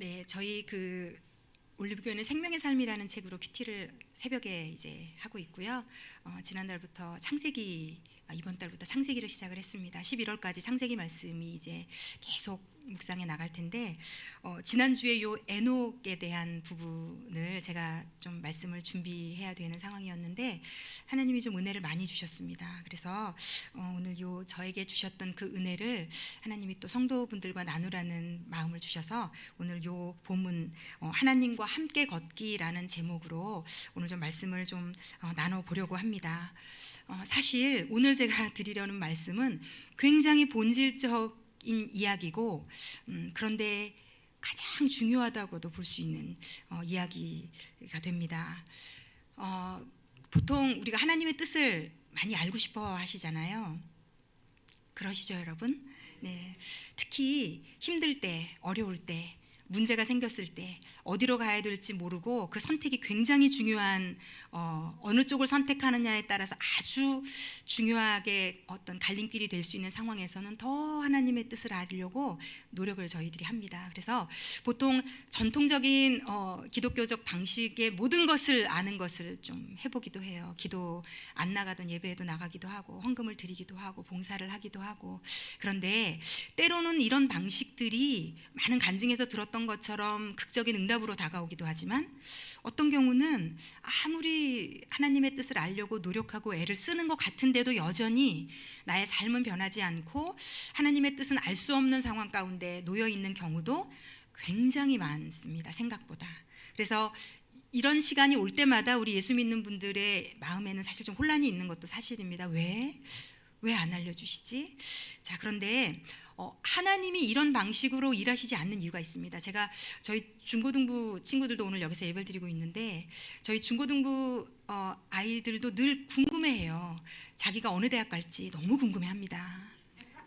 네, 저희 올리브교회는 생명의 삶이라는 책으로 큐티를 새벽에 이제 하고 있고요. 지난달부터 이번 달부터 창세기를 시작을 했습니다. 11월까지 창세기 말씀이 이제 계속 묵상해 나갈 텐데 지난주에 요 에녹에 대한 부분을 제가 좀 말씀을 준비해야 되는 상황이었는데 하나님이 좀 은혜를 많이 주셨습니다. 그래서 오늘 저에게 주셨던 그 은혜를 하나님이 또 성도분들과 나누라는 마음을 주셔서 오늘 요 본문 하나님과 함께 걷기라는 제목으로 오늘 좀 말씀을 좀 나눠보려고 합니다. 사실 오늘 제가 드리려는 말씀은 굉장히 본질적인 이야기고 그런데 가장 중요하다고도 볼 수 있는 이야기가 됩니다. 보통 우리가 하나님의 뜻을 많이 알고 싶어 하시잖아요. 그러시죠, 여러분? 네. 특히 힘들 때, 어려울 때, 문제가 생겼을 때 어디로 가야 될지 모르고 그 선택이 굉장히 중요한 어느 쪽을 선택하느냐에 따라서 아주 중요하게 어떤 갈림길이 될 수 있는 상황에서는 더 하나님의 뜻을 알려고 노력을 저희들이 합니다. 그래서 보통 전통적인 기독교적 방식의 모든 것을 아는 것을 좀 해보기도 해요. 기도 안 나가던 예배에도 나가기도 하고 헌금을 드리기도 하고 봉사를 하기도 하고. 그런데 때로는 이런 방식들이 많은 간증에서 들었던 것처럼 극적인 응답으로 다가오기도 하지만 어떤 경우는 아무리 하나님의 뜻을 알려고 노력하고 애를 쓰는 것 같은데도 여전히 나의 삶은 변하지 않고 하나님의 뜻은 알 수 없는 상황 가운데 놓여 있는 경우도 굉장히 많습니다. 생각보다. 그래서 이런 시간이 올 때마다 우리 예수 믿는 분들의 마음에는 사실 좀 혼란이 있는 것도 사실입니다. 왜 안 알려주시지? 자, 그런데 하나님이 이런 방식으로 일하시지 않는 이유가 있습니다. 제가 저희 중고등부 친구들도 오늘 여기서 예배를 드리고 있는데 저희 중고등부 아이들도 늘 궁금해해요. 자기가 어느 대학 갈지 너무 궁금해합니다.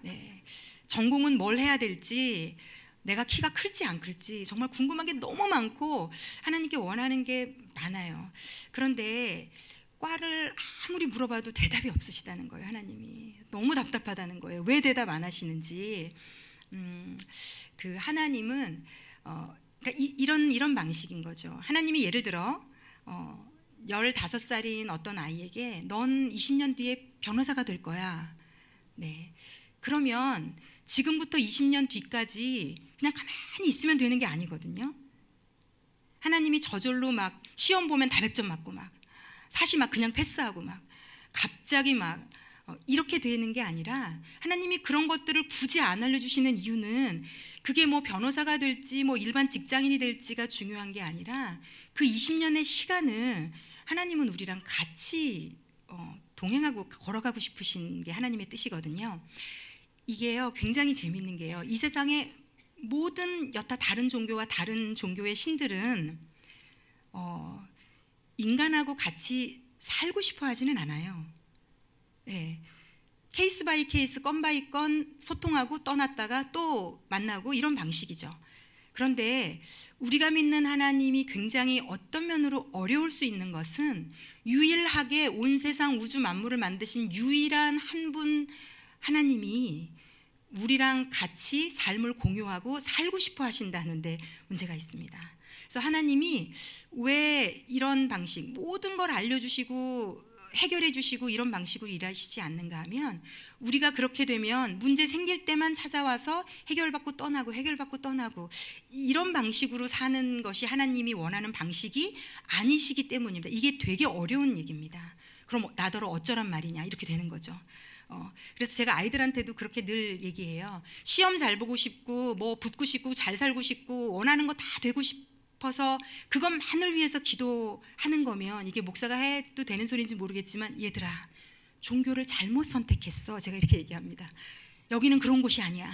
네. 전공은 뭘 해야 될지, 내가 키가 클지 안 클지 정말 궁금한 게 너무 많고 하나님께 원하는 게 많아요. 그런데 과를 아무리 물어봐도 대답이 없으시다는 거예요. 하나님이 너무 답답하다는 거예요. 왜 대답 안 하시는지. 그 하나님은 그러니까 이런 방식인 거죠. 하나님이 예를 들어 15살인 어떤 아이에게 넌 20년 뒤에 변호사가 될 거야. 네. 그러면 지금부터 20년 뒤까지 그냥 가만히 있으면 되는 게 아니거든요. 하나님이 저절로 막 시험 보면 다백점 맞고 막 사시 막 그냥 패스하고 막 갑자기 막 이렇게 되는 게 아니라 하나님이 그런 것들을 굳이 안 알려주시는 이유는 그게 뭐 변호사가 될지 뭐 일반 직장인이 될지가 중요한 게 아니라 그 20년의 시간을 하나님은 우리랑 같이 동행하고 걸어가고 싶으신 게 하나님의 뜻이거든요. 이게요 굉장히 재밌는 게요. 이 세상의 모든 여타 다른 종교와 다른 종교의 신들은 인간하고 같이 살고 싶어 하지는 않아요. 네. 케이스 바이 케이스, 건 바이 건 소통하고 떠났다가 또 만나고 이런 방식이죠. 그런데 우리가 믿는 하나님이 굉장히 어떤 면으로 어려울 수 있는 것은 유일하게 온 세상 우주 만물을 만드신 유일한 한 분 하나님이 우리랑 같이 삶을 공유하고 살고 싶어 하신다는데 문제가 있습니다. 그래서 하나님이 왜 이런 방식, 모든 걸 알려주시고 해결해 주시고 이런 방식으로 일하시지 않는가 하면 우리가 그렇게 되면 문제 생길 때만 찾아와서 해결받고 떠나고 이런 방식으로 사는 것이 하나님이 원하는 방식이 아니시기 때문입니다. 이게 되게 어려운 얘기입니다. 그럼 나더러 어쩌란 말이냐 이렇게 되는 거죠. 그래서 제가 아이들한테도 그렇게 늘 얘기해요. 시험 잘 보고 싶고 뭐 붙고 싶고 잘 살고 싶고 원하는 거 다 되고 싶어서 그것만을 위해서 기도하는 거면 이게 목사가 해도 되는 소리인지 모르겠지만 얘들아 종교를 잘못 선택했어. 제가 이렇게 얘기합니다. 여기는 그런 곳이 아니야.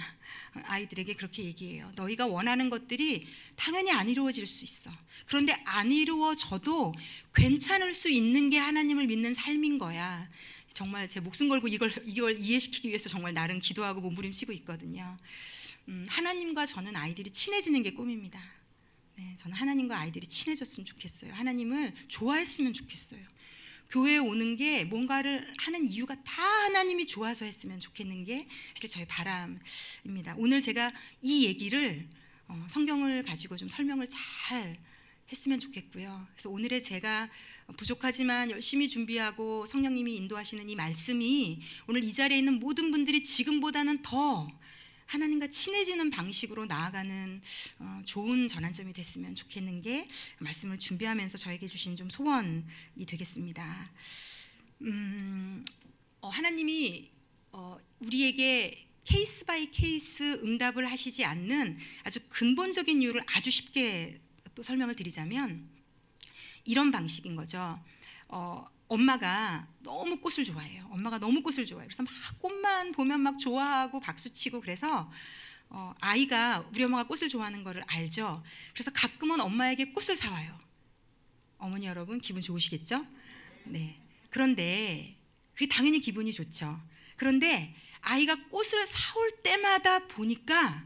아이들에게 그렇게 얘기해요. 너희가 원하는 것들이 당연히 안 이루어질 수 있어. 그런데 안 이루어져도 괜찮을 수 있는 게 하나님을 믿는 삶인 거야. 정말 제 목숨 걸고 이걸 이해시키기 위해서 정말 나름 기도하고 몸부림치고 있거든요. 하나님과 저는 아이들이 친해지는 게 꿈입니다. 네, 저는 하나님과 아이들이 친해졌으면 좋겠어요. 하나님을 좋아했으면 좋겠어요. 교회에 오는 게 뭔가를 하는 이유가 다 하나님이 좋아서 했으면 좋겠는 게 사실 저의 바람입니다. 오늘 제가 이 얘기를 성경을 가지고 좀 설명을 잘 했으면 좋겠고요. 그래서 오늘의 제가 부족하지만 열심히 준비하고 성령님이 인도하시는 이 말씀이 오늘 이 자리에 있는 모든 분들이 지금보다는 더 하나님과 친해지는 방식으로 나아가는 좋은 전환점이 됐으면 좋겠는 게 말씀을 준비하면서 저에게 주신 좀 소원이 되겠습니다. 하나님이 우리에게 케이스 바이 케이스 응답을 하시지 않는 아주 근본적인 이유를 아주 쉽게 또 설명을 드리자면 이런 방식인 거죠. 엄마가 너무 꽃을 좋아해요. 엄마가 너무 꽃을 좋아해요. 그래서 막 꽃만 보면 막 좋아하고 박수치고 그래서 아이가 우리 엄마가 꽃을 좋아하는 거를 알죠. 그래서 가끔은 엄마에게 꽃을 사와요. 어머니 여러분 기분 좋으시겠죠? 네. 그런데 그게 당연히 기분이 좋죠. 그런데 아이가 꽃을 사올 때마다 보니까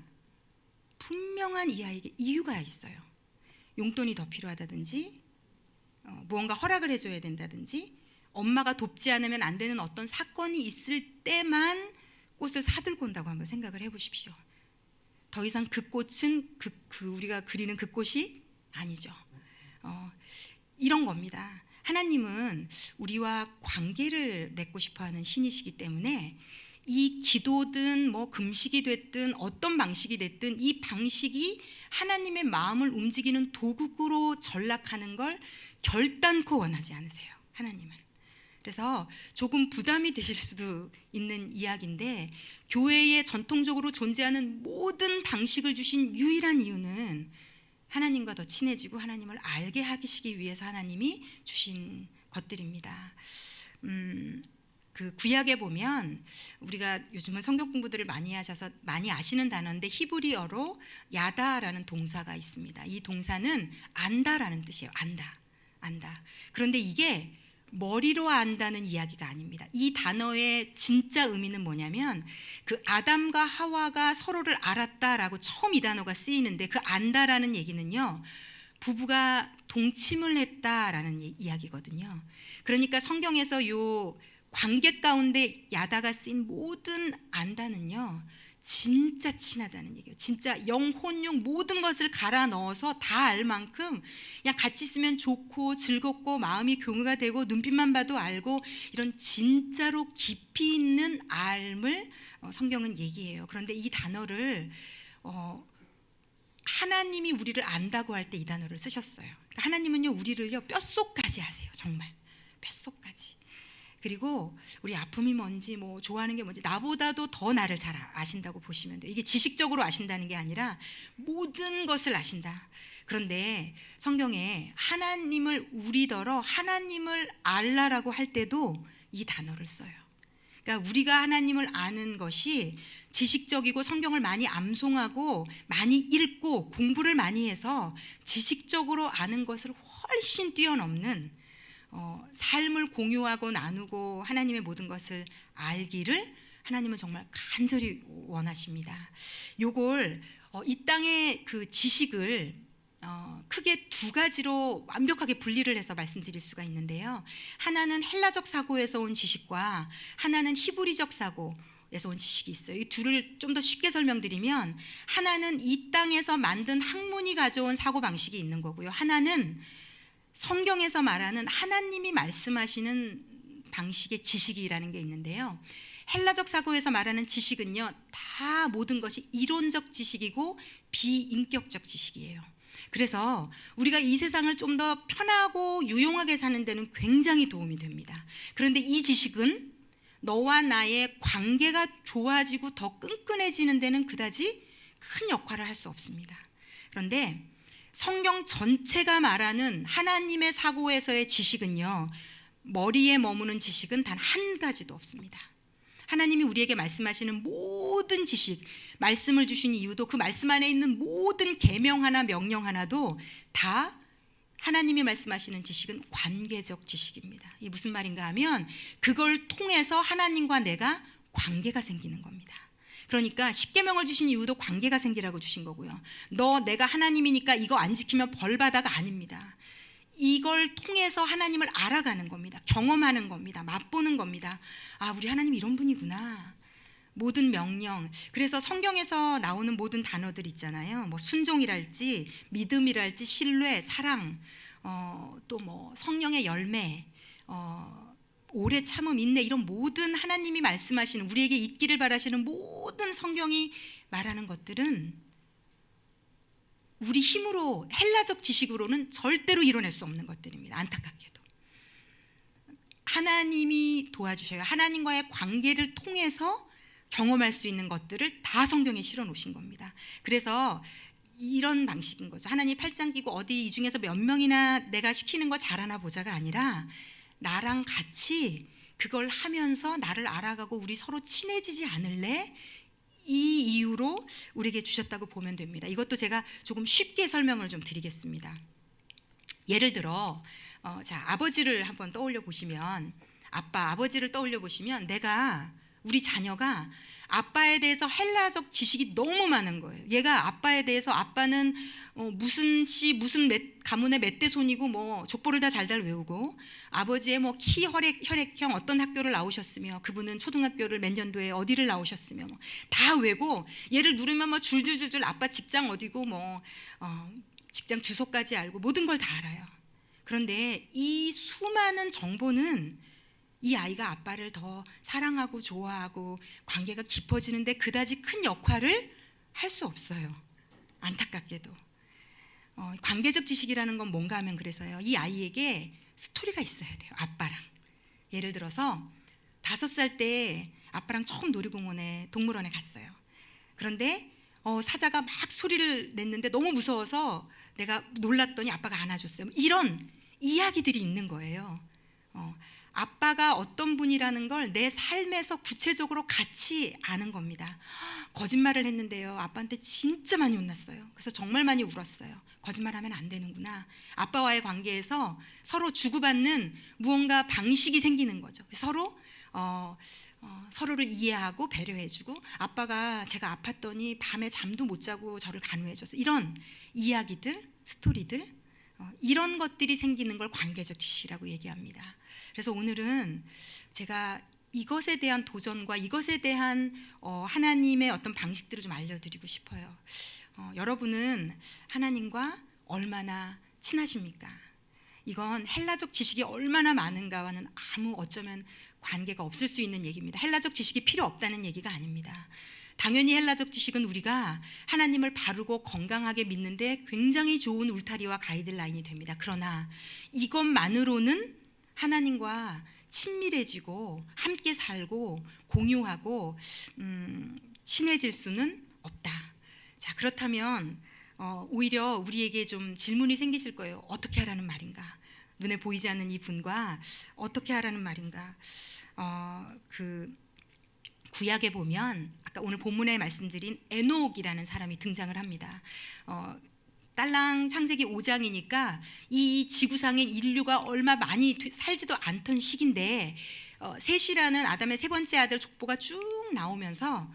분명한 이 아이에게 이유가 있어요. 용돈이 더 필요하다든지 무언가 허락을 해줘야 된다든지 엄마가 돕지 않으면 안 되는 어떤 사건이 있을 때만 꽃을 사들고 온다고 한번 생각을 해보십시오. 더 이상 그 꽃은 우리가 그리는 그 꽃이 아니죠. 이런 겁니다. 하나님은 우리와 관계를 맺고 싶어하는 신이시기 때문에 이 기도든 뭐 금식이 됐든 어떤 방식이 됐든 이 방식이 하나님의 마음을 움직이는 도구로 전락하는 걸 결단코 원하지 않으세요. 하나님은. 그래서 조금 부담이 되실 수도 있는 이야기인데 교회에 전통적으로 존재하는 모든 방식을 주신 유일한 이유는 하나님과 더 친해지고 하나님을 알게 하시기 위해서 하나님이 주신 것들입니다. 그 구약에 보면 우리가 요즘은 성경 공부들을 많이 하셔서 많이 아시는 단어인데 히브리어로 야다라는 동사가 있습니다. 이 동사는 안다라는 뜻이에요. 안다. 그런데 이게 머리로 안다는 이야기가 아닙니다. 이 단어의 진짜 의미는 뭐냐면 그 아담과 하와가 서로를 알았다라고 처음 이 단어가 쓰이는데 그 안다라는 얘기는요. 부부가 동침을 했다라는 이야기거든요. 그러니까 성경에서 요 관계 가운데 야다가 쓰인 모든 안다는요. 진짜 친하다는 얘기예요. 진짜 영혼육 모든 것을 갈아 넣어서 다 알 만큼 그냥 같이 있으면 좋고 즐겁고 마음이 교류가 되고 눈빛만 봐도 알고 이런 진짜로 깊이 있는 알을 성경은 얘기해요. 그런데 이 단어를 하나님이 우리를 안다고 할 때 이 단어를 쓰셨어요. 그러니까 하나님은요 우리를요 뼛속까지 아세요. 정말 뼛속까지. 그리고 우리 아픔이 뭔지 뭐 좋아하는 게 뭔지 나보다도 더 나를 잘 아신다고 보시면 돼요. 이게 지식적으로 아신다는 게 아니라 모든 것을 아신다. 그런데 성경에 하나님을 우리더러 하나님을 알라라고 할 때도 이 단어를 써요. 그러니까 우리가 하나님을 아는 것이 지식적이고 성경을 많이 암송하고 많이 읽고 공부를 많이 해서 지식적으로 아는 것을 훨씬 뛰어넘는 삶을 공유하고 나누고 하나님의 모든 것을 알기를 하나님은 정말 간절히 원하십니다. 요걸 이 땅의 그 지식을 크게 두 가지로 완벽하게 분리를 해서 말씀드릴 수가 있는데요. 하나는 헬라적 사고에서 온 지식과 하나는 히브리적 사고에서 온 지식이 있어요. 이 둘을 좀 더 쉽게 설명드리면 하나는 이 땅에서 만든 학문이 가져온 사고 방식이 있는 거고요. 하나는 성경에서 말하는 하나님이 말씀하시는 방식의 지식이라는 게 있는데요. 헬라적 사고에서 말하는 지식은요, 다 모든 것이 이론적 지식이고 비인격적 지식이에요. 그래서 우리가 이 세상을 좀 더 편하고 유용하게 사는 데는 굉장히 도움이 됩니다. 그런데 이 지식은 너와 나의 관계가 좋아지고 더 끈끈해지는 데는 그다지 큰 역할을 할 수 없습니다. 그런데 성경 전체가 말하는 하나님의 사고에서의 지식은요, 머리에 머무는 지식은 단 한 가지도 없습니다. 하나님이 우리에게 말씀하시는 모든 지식, 말씀을 주신 이유도 그 말씀 안에 있는 모든 계명 하나 명령 하나도 다 하나님이 말씀하시는 지식은 관계적 지식입니다. 이게 무슨 말인가 하면 그걸 통해서 하나님과 내가 관계가 생기는 겁니다. 그러니까 십계명을 주신 이유도 관계가 생기라고 주신 거고요. 내가 하나님이니까 이거 안 지키면 벌받아가 아닙니다. 이걸 통해서 하나님을 알아가는 겁니다. 경험하는 겁니다. 맛보는 겁니다. 아, 우리 하나님 이런 분이구나. 모든 명령. 그래서 성경에서 나오는 모든 단어들 있잖아요. 뭐 순종이랄지 믿음이랄지 신뢰, 사랑, 또 뭐 성령의 열매, 오래 참음, 인내, 이런 모든 하나님이 말씀하시는, 우리에게 있기를 바라시는 모든 성경이 말하는 것들은 우리 힘으로, 헬라적 지식으로는 절대로 이뤄낼 수 없는 것들입니다. 안타깝게도 하나님이 도와주셔요. 하나님과의 관계를 통해서 경험할 수 있는 것들을 다 성경에 실어 놓으신 겁니다. 그래서 이런 방식인 거죠. 하나님 팔짱 끼고 어디 이 중에서 몇 명이나 내가 시키는 거 잘하나 보자가 아니라 나랑 같이 그걸 하면서 나를 알아가고 우리 서로 친해지지 않을래? 이 이유로 우리에게 주셨다고 보면 됩니다. 이것도 제가 조금 쉽게 설명을 좀 드리겠습니다. 예를 들어 자, 아버지를 한번 떠올려 보시면, 아버지를 떠올려 보시면, 우리 자녀가 아빠에 대해서 헬라적 지식이 너무 많은 거예요. 얘가 아빠에 대해서, 아빠는 무슨 씨 무슨 가문의 몇 대 손이고 뭐 족보를 다 달달 외우고, 아버지의 뭐 키, 혈액형, 어떤 학교를 나오셨으며, 그분은 초등학교를 몇 년도에 어디를 나오셨으며 뭐 다 외고, 얘를 누르면 뭐 줄줄줄줄 아빠 직장 어디고 뭐 직장 주소까지 알고 모든 걸 다 알아요. 그런데 이 수많은 정보는 이 아이가 아빠를 더 사랑하고 좋아하고 관계가 깊어지는데 그다지 큰 역할을 할 수 없어요. 안타깝게도. 관계적 지식이라는 건 뭔가 하면, 그래서요, 이 아이에게 스토리가 있어야 돼요. 아빠랑. 예를 들어서 5살 때 아빠랑 처음 놀이공원에, 동물원에 갔어요. 그런데 사자가 막 소리를 냈는데 너무 무서워서 내가 놀랐더니 아빠가 안아줬어요. 이런 이야기들이 있는 거예요. 아빠가 어떤 분이라는 걸 내 삶에서 구체적으로 같이 아는 겁니다. 거짓말을 했는데요, 아빠한테 진짜 많이 혼났어요. 그래서 정말 많이 울었어요. 거짓말하면 안 되는구나. 아빠와의 관계에서 서로 주고받는 무언가 방식이 생기는 거죠. 서로를 이해하고 배려해주고, 아빠가 제가 아팠더니 밤에 잠도 못 자고 저를 간호해줘서, 이런 이야기들, 스토리들, 이런 것들이 생기는 걸 관계적 지식이라고 얘기합니다. 그래서 오늘은 제가 이것에 대한 도전과 이것에 대한 하나님의 어떤 방식들을 좀 알려드리고 싶어요. 여러분은 하나님과 얼마나 친하십니까? 이건 헬라적 지식이 얼마나 많은가와는 어쩌면 관계가 없을 수 있는 얘기입니다. 헬라적 지식이 필요 없다는 얘기가 아닙니다. 당연히 헬라적 지식은 우리가 하나님을 바르고 건강하게 믿는데 굉장히 좋은 울타리와 가이드라인이 됩니다. 그러나 이것만으로는 하나님과 친밀해지고 함께 살고 공유하고 친해질 수는 없다. 자, 그렇다면 오히려 우리에게 좀 질문이 생기실 거예요. 어떻게 하라는 말인가? 눈에 보이지 않는 이 분과 어떻게 하라는 말인가? 구약에 보면 아까 오늘 본문에 말씀드린 에녹이라는 사람이 등장을 합니다. 딸랑 창세기 5장이니까 이 지구상의 인류가 얼마 많이 살지도 않던 시기인데, 셋이라는 아담의 세 번째 아들 족보가 쭉 나오면서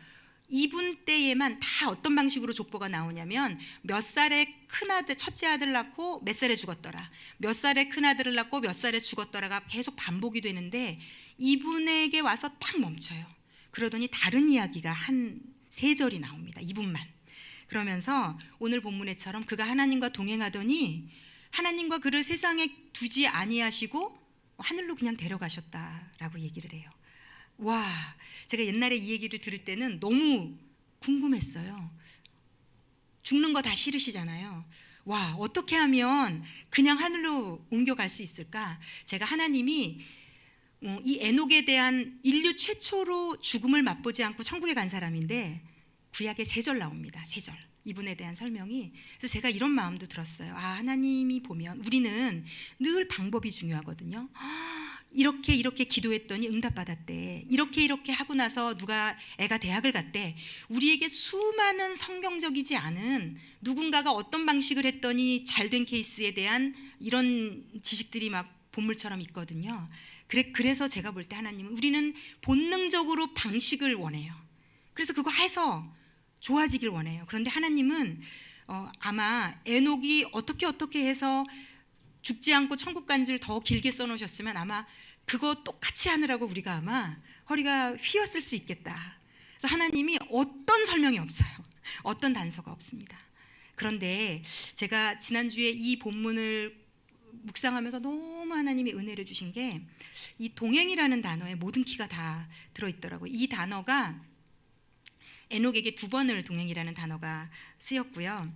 이분 때에만 다 어떤 방식으로 족보가 나오냐면, 몇 살에 큰아들, 첫째 아들 낳고 몇 살에 죽었더라, 몇 살에 큰아들을 낳고 몇 살에 죽었더라가 계속 반복이 되는데, 이분에게 와서 딱 멈춰요. 그러더니 다른 이야기가 한 3절이 나옵니다. 이분만. 그러면서 오늘 본문에처럼 그가 하나님과 동행하더니 하나님과 그를 세상에 두지 아니하시고 하늘로 그냥 데려가셨다라고 얘기를 해요. 와, 제가 옛날에 이 얘기를 들을 때는 너무 궁금했어요. 죽는 거 다 싫으시잖아요. 와, 어떻게 하면 그냥 하늘로 옮겨갈 수 있을까? 제가 하나님이 이 에녹에 대한 인류 최초로 죽음을 맛보지 않고 천국에 간 사람인데, 구약에 3절 나옵니다. 3절. 이분에 대한 설명이. 그래서 제가 이런 마음도 들었어요. 하나님이 보면 우리는 늘 방법이 중요하거든요. 이렇게 기도했더니 응답받았대. 이렇게 하고 나서 누가 애가 대학을 갔대. 우리에게 수많은 성경적이지 않은, 누군가가 어떤 방식을 했더니 잘된 케이스에 대한 이런 지식들이 막 본물처럼 있거든요. 그래서 제가 볼 때 하나님은, 우리는 본능적으로 방식을 원해요. 그래서 그거 해서 좋아지길 원해요. 그런데 하나님은 아마 에녹이 어떻게 해서 죽지 않고 천국 간지를 더 길게 써놓으셨으면 아마 그거 똑같이 하느라고 우리가 아마 허리가 휘었을 수 있겠다 그래서 하나님이 어떤 설명이 없어요. 어떤 단서가 없습니다. 그런데 제가 지난주에 이 본문을 묵상하면서 너무 하나님이 은혜를 주신 게 이 동행이라는 단어에 모든 키가 다 들어있더라고요. 이 단어가 에녹에게 2번을 동행이라는 단어가 쓰였고요.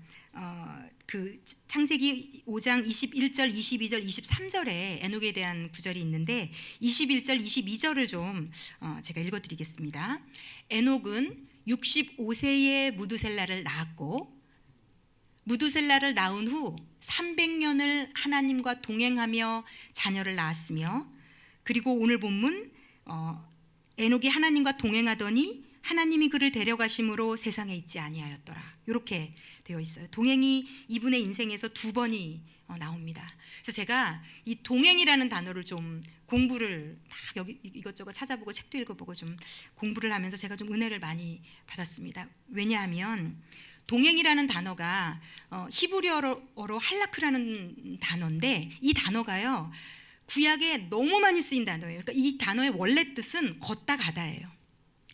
그 창세기 5장 21절, 22절, 23절에 에녹에 대한 구절이 있는데 21절, 22절을 좀 제가 읽어드리겠습니다. 에녹은 65세에 무두셀라를 낳았고 무두셀라를 낳은 후 300년을 하나님과 동행하며 자녀를 낳았으며 그리고 오늘 본문 에녹이 하나님과 동행하더니 하나님이 그를 데려가심으로 세상에 있지 아니하였더라. 이렇게 되어 있어요. 동행이 이분의 인생에서 2번이 나옵니다. 그래서 제가 이 동행이라는 단어를 좀 공부를 막 여기 이것저것 찾아보고 책도 읽어보고 좀 공부를 하면서 제가 좀 은혜를 많이 받았습니다. 왜냐하면 동행이라는 단어가 히브리어로 할라크라는 단어인데 이 단어가요 구약에 너무 많이 쓰인 단어예요. 그러니까 이 단어의 원래 뜻은 걷다 가다예요.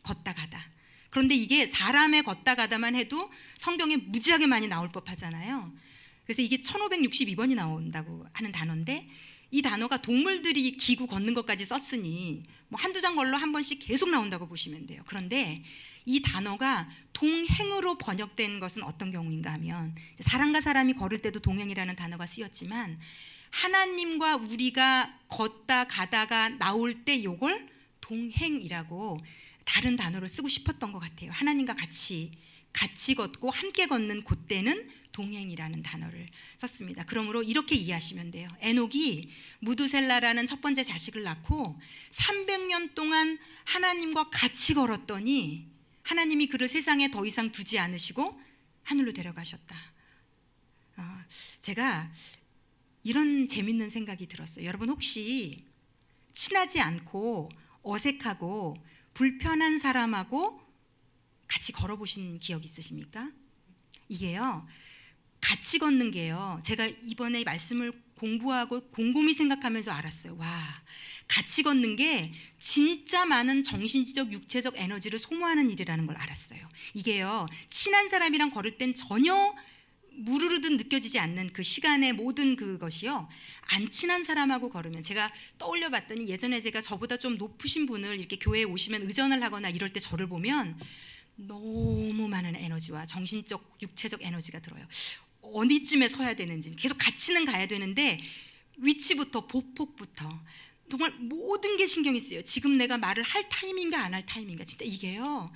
걷다 가다. 그런데 이게 사람의 걷다 가다만 해도 성경에 무지하게 많이 나올 법하잖아요. 그래서 이게 1562번이 나온다고 하는 단어인데 이 단어가 동물들이 기구 걷는 것까지 썼으니 뭐 한두 장 걸로 한 번씩 계속 나온다고 보시면 돼요. 그런데 이 단어가 동행으로 번역된 것은 어떤 경우인가 하면 사람과 사람이 걸을 때도 동행이라는 단어가 쓰였지만 하나님과 우리가 걷다 가다가 나올 때 이걸 동행이라고 다른 단어를 쓰고 싶었던 것 같아요. 하나님과 같이 걷고 함께 걷는 그때는 동행이라는 단어를 썼습니다. 그러므로 이렇게 이해하시면 돼요. 에녹이 무두셀라라는 첫 번째 자식을 낳고 300년 동안 하나님과 같이 걸었더니 하나님이 그를 세상에 더 이상 두지 않으시고 하늘로 데려가셨다. 제가 이런 재밌는 생각이 들었어요. 여러분 혹시 친하지 않고 어색하고 불편한 사람하고 같이 걸어보신 기억 있으십니까? 이게요 같이 걷는 게요 제가 이번에 말씀을 공부하고 곰곰이 생각하면서 알았어요. 와, 같이 걷는 게 진짜 많은 정신적 육체적 에너지를 소모하는 일이라는 걸 알았어요. 이게요 친한 사람이랑 걸을 땐 전혀 무르르듯 느껴지지 않는 그 시간의 모든 그것이요 안 친한 사람하고 걸으면 제가 떠올려 봤더니 예전에 제가 저보다 좀 높으신 분을 이렇게 교회에 오시면 의전을 하거나 이럴 때 저를 보면 너무 많은 에너지와 정신적 육체적 에너지가 들어요. 어디쯤에 서야 되는지 계속 같이는 가야 되는데 위치부터 보폭부터 정말 모든 게 신경이 쓰여요. 지금 내가 말을 할 타이밍인가 안 할 타이밍인가 진짜 이게요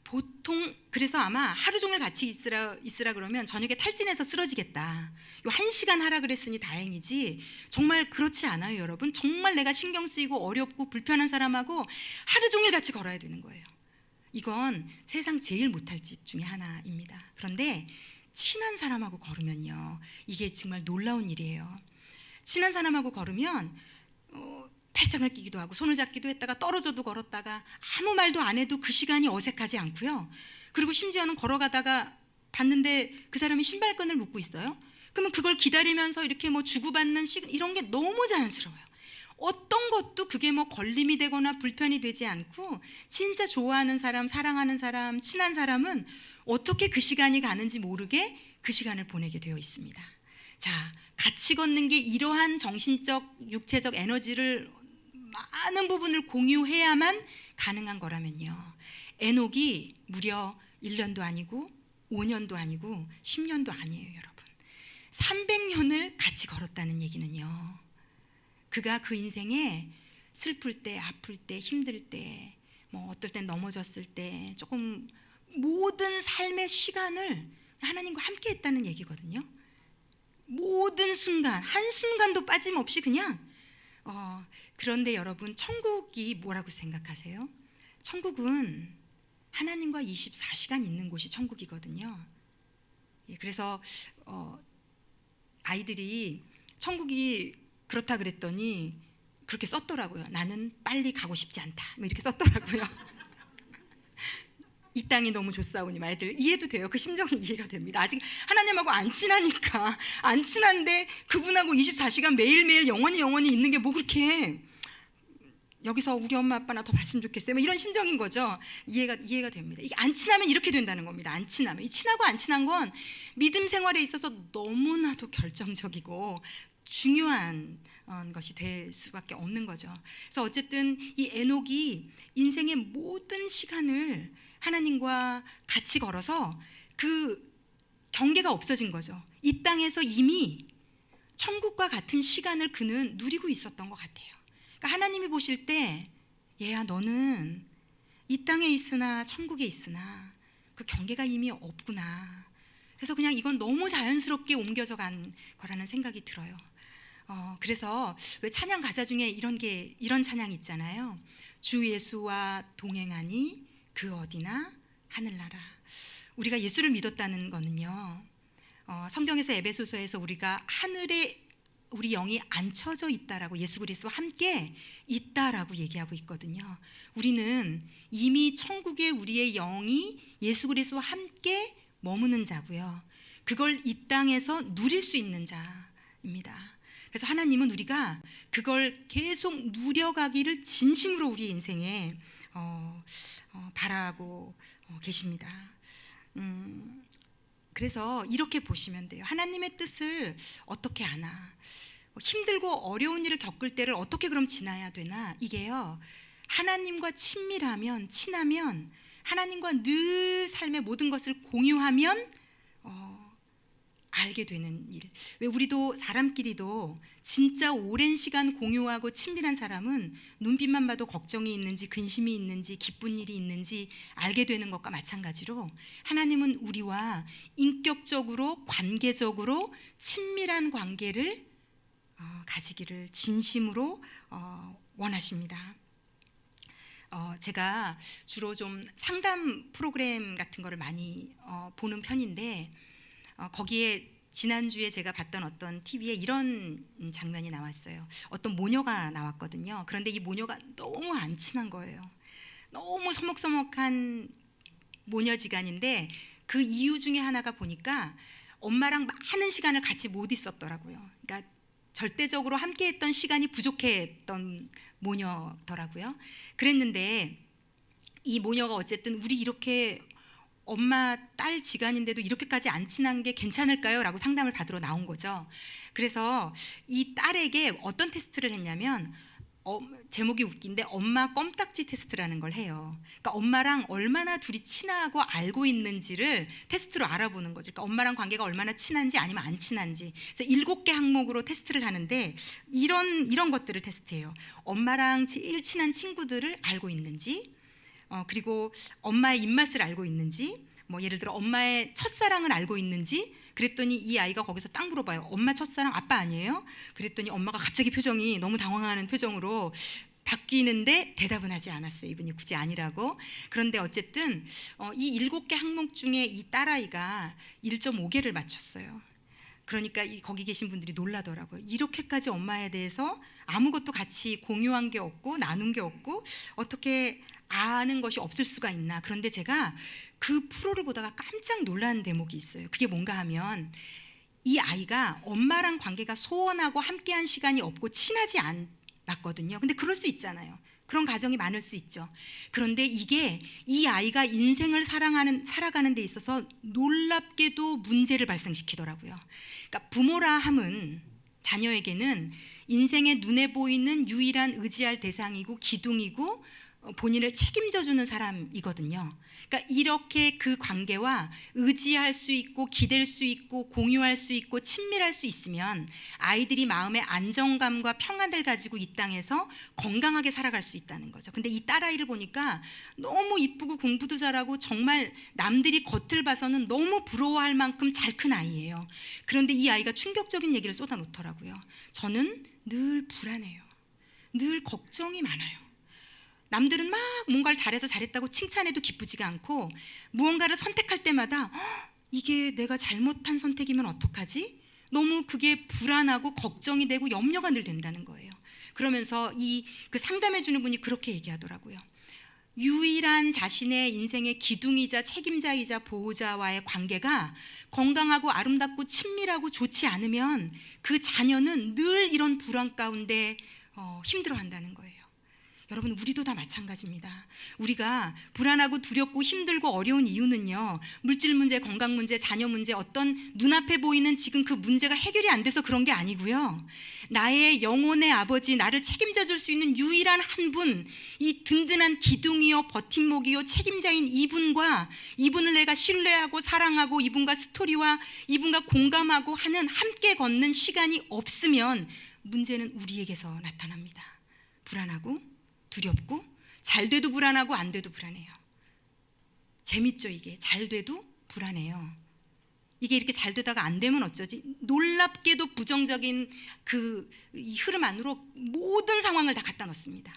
보통 그래서 아마 하루 종일 같이 있으라 그러면 저녁에 탈진해서 쓰러지겠다. 요 1시간 하라 그랬으니 다행이지 정말 그렇지 않아요. 여러분 정말 내가 신경 쓰이고 어렵고 불편한 사람하고 하루 종일 같이 걸어야 되는 거예요. 이건 세상 제일 못할 짓 중에 하나입니다. 그런데 친한 사람하고 걸으면요 이게 정말 놀라운 일이에요. 친한 사람하고 걸으면 팔짱을 끼기도 하고 손을 잡기도 했다가 떨어져도 걸었다가 아무 말도 안 해도 그 시간이 어색하지 않고요. 그리고 심지어는 걸어가다가 봤는데 그 사람이 신발끈을 묶고 있어요. 그러면 그걸 기다리면서 이렇게 뭐 주고받는 시간 이런 게 너무 자연스러워요. 어떤 것도 그게 뭐 걸림이 되거나 불편이 되지 않고 진짜 좋아하는 사람, 사랑하는 사람, 친한 사람은 어떻게 그 시간이 가는지 모르게 그 시간을 보내게 되어 있습니다. 자, 같이 걷는 게 이러한 정신적, 육체적 에너지를 많은 부분을 공유해야만 가능한 거라면요. 에녹이 무려 1년도 아니고 5년도 아니고 10년도 아니에요, 여러분. 300년을 같이 걸었다는 얘기는요. 그가 그 인생에 슬플 때, 아플 때, 힘들 때, 뭐 어떨 땐 넘어졌을 때 조금 모든 삶의 시간을 하나님과 함께 했다는 얘기거든요. 모든 순간, 한순간도 빠짐없이 그냥 그런데 여러분 천국이 뭐라고 생각하세요? 천국은 하나님과 24시간 있는 곳이 천국이거든요. 그래서 아이들이 천국이 그렇다 그랬더니 그렇게 썼더라고요. 나는 빨리 가고 싶지 않다. 뭐 이렇게 썼더라고요. 이 땅이 너무 좋사오니 말들 이해도 돼요. 그 심정이 이해가 됩니다. 아직 하나님하고 안 친하니까 안 친한데 그분하고 24시간 매일매일 영원히 있는 게 뭐 그렇게 여기서 우리 엄마 아빠나 더 봤으면 좋겠어요. 뭐 이런 심정인 거죠. 이해가 됩니다. 이게 안 친하면 이렇게 된다는 겁니다. 안 친하면. 이 친하고 안 친한 건 믿음 생활에 있어서 너무나도 결정적이고 중요한 것이 될 수밖에 없는 거죠. 그래서 어쨌든 이 에녹이 인생의 모든 시간을 하나님과 같이 걸어서 그 경계가 없어진 거죠. 이 땅에서 이미 천국과 같은 시간을 그는 누리고 있었던 것 같아요. 그러니까 하나님이 보실 때 얘야 너는 이 땅에 있으나 천국에 있으나 그 경계가 이미 없구나. 그래서 그냥 이건 너무 자연스럽게 옮겨져 간 거라는 생각이 들어요. 그래서 왜 찬양 가사 중에 이런 찬양 있잖아요. 주 예수와 동행하니 그 어디나 하늘나라. 우리가 예수를 믿었다는 거는요, 성경에서 에베소서에서 우리가 하늘에 우리 영이 앉혀져 있다라고, 예수 그리스도와 함께 있다라고 얘기하고 있거든요. 우리는 이미 천국에 우리의 영이 예수 그리스도와 함께 머무는 자고요. 그걸 이 땅에서 누릴 수 있는 자입니다. 그래서 하나님은 우리가 그걸 계속 누려가기를 진심으로 우리 인생에 바라고 계십니다. 그래서 이렇게 보시면 돼요. 하나님의 뜻을 어떻게 아나? 힘들고 어려운 일을 겪을 때를 어떻게 그럼 지나야 되나? 이게요, 하나님과 친하면 하나님과 늘 삶의 모든 것을 공유하면 알게 되는 일. 왜 우리도 사람끼리도 진짜 오랜 시간 공유하고 친밀한 사람은 눈빛만 봐도 걱정이 있는지 근심이 있는지 기쁜 일이 있는지 알게 되는 것과 마찬가지로 하나님은 우리와 인격적으로 관계적으로 친밀한 관계를 가지기를 진심으로 원하십니다. 제가 주로 좀 상담 프로그램 같은 거를 많이 보는 편인데 거기에 지난주에 제가 봤던 어떤 TV에 이런 장면이 나왔어요. 어떤 모녀가 나왔거든요. 그런데 이 모녀가 너무 안 친한 거예요. 너무 서먹서먹한 모녀지간인데 그 이유 중에 하나가 보니까 엄마랑 많은 시간을 같이 못 있었더라고요. 그러니까 절대적으로 함께했던 시간이 부족했던 모녀더라고요. 그랬는데 이 모녀가 어쨌든 우리 이렇게 엄마 딸 지간인데도 이렇게까지 안 친한 게 괜찮을까요? 라고 상담을 받으러 나온 거죠. 그래서 이 딸에게 어떤 테스트를 했냐면 제목이 웃긴데 엄마 껌딱지 테스트라는 걸 해요. 그러니까 엄마랑 얼마나 둘이 친하고 알고 있는지를 테스트로 알아보는 거죠. 그러니까 엄마랑 관계가 얼마나 친한지 아니면 안 친한지. 그래서 7개 항목으로 테스트를 하는데 이런 것들을 테스트해요. 엄마랑 제일 친한 친구들을 알고 있는지, 그리고 엄마의 입맛을 알고 있는지, 뭐 예를 들어 엄마의 첫사랑을 알고 있는지. 그랬더니 이 아이가 거기서 딱 물어봐요. 엄마 첫사랑 아빠 아니에요? 그랬더니 엄마가 갑자기 표정이 너무 당황하는 표정으로 바뀌는데 대답은 하지 않았어요. 이분이 굳이 아니라고. 그런데 어쨌든 이 7개 항목 중에 이 딸아이가 1.5개를 맞췄어요. 그러니까 거기 계신 분들이 놀라더라고요. 이렇게까지 엄마에 대해서 아무것도 같이 공유한 게 없고 나눈 게 없고 어떻게 아는 것이 없을 수가 있나. 그런데 제가 그 프로를 보다가 깜짝 놀란 대목이 있어요. 그게 뭔가 하면 이 아이가 엄마랑 관계가 소원하고 함께한 시간이 없고 친하지 않았거든요. 근데 그럴 수 있잖아요. 그런 가정이 많을 수 있죠. 그런데 이게 이 아이가 인생을 살아가는 데 있어서 놀랍게도 문제를 발생시키더라고요. 그러니까 부모라 함은 자녀에게는 인생의 눈에 보이는 유일한 의지할 대상이고 기둥이고 본인을 책임져주는 사람이거든요. 그러니까 이렇게 그 관계와 의지할 수 있고 기댈 수 있고 공유할 수 있고 친밀할 수 있으면 아이들이 마음의 안정감과 평안을 가지고 이 땅에서 건강하게 살아갈 수 있다는 거죠. 근데 이 딸아이를 보니까 너무 이쁘고 공부도 잘하고 정말 남들이 겉을 봐서는 너무 부러워할 만큼 잘 큰 아이예요. 그런데 이 아이가 충격적인 얘기를 쏟아놓더라고요. 저는 늘 불안해요. 늘 걱정이 많아요. 남들은 막 뭔가를 잘해서 잘했다고 칭찬해도 기쁘지가 않고 무언가를 선택할 때마다 이게 내가 잘못한 선택이면 어떡하지? 너무 그게 불안하고 걱정이 되고 염려가 늘 된다는 거예요. 그러면서 그 상담해 주는 분이 그렇게 얘기하더라고요. 유일한 자신의 인생의 기둥이자 책임자이자 보호자와의 관계가 건강하고 아름답고 친밀하고 좋지 않으면 그 자녀는 늘 이런 불안 가운데 힘들어한다는 거예요. 여러분, 우리도 다 마찬가지입니다. 우리가 불안하고 두렵고 힘들고 어려운 이유는요, 물질 문제, 건강 문제, 자녀 문제, 어떤 눈앞에 보이는 지금 그 문제가 해결이 안 돼서 그런 게 아니고요, 나의 영혼의 아버지, 나를 책임져 줄 수 있는 유일한 한 분, 이 든든한 기둥이요 버팀목이요 책임자인 이분과, 이분을 내가 신뢰하고 사랑하고 이분과 스토리와 이분과 공감하고 하는, 함께 걷는 시간이 없으면 문제는 우리에게서 나타납니다. 불안하고 두렵고, 잘 돼도 불안하고 안 돼도 불안해요. 재밌죠? 이게 잘 돼도 불안해요. 이게 이렇게 잘 되다가 안 되면 어쩌지? 놀랍게도 부정적인 이 흐름 안으로 모든 상황을 다 갖다 놓습니다.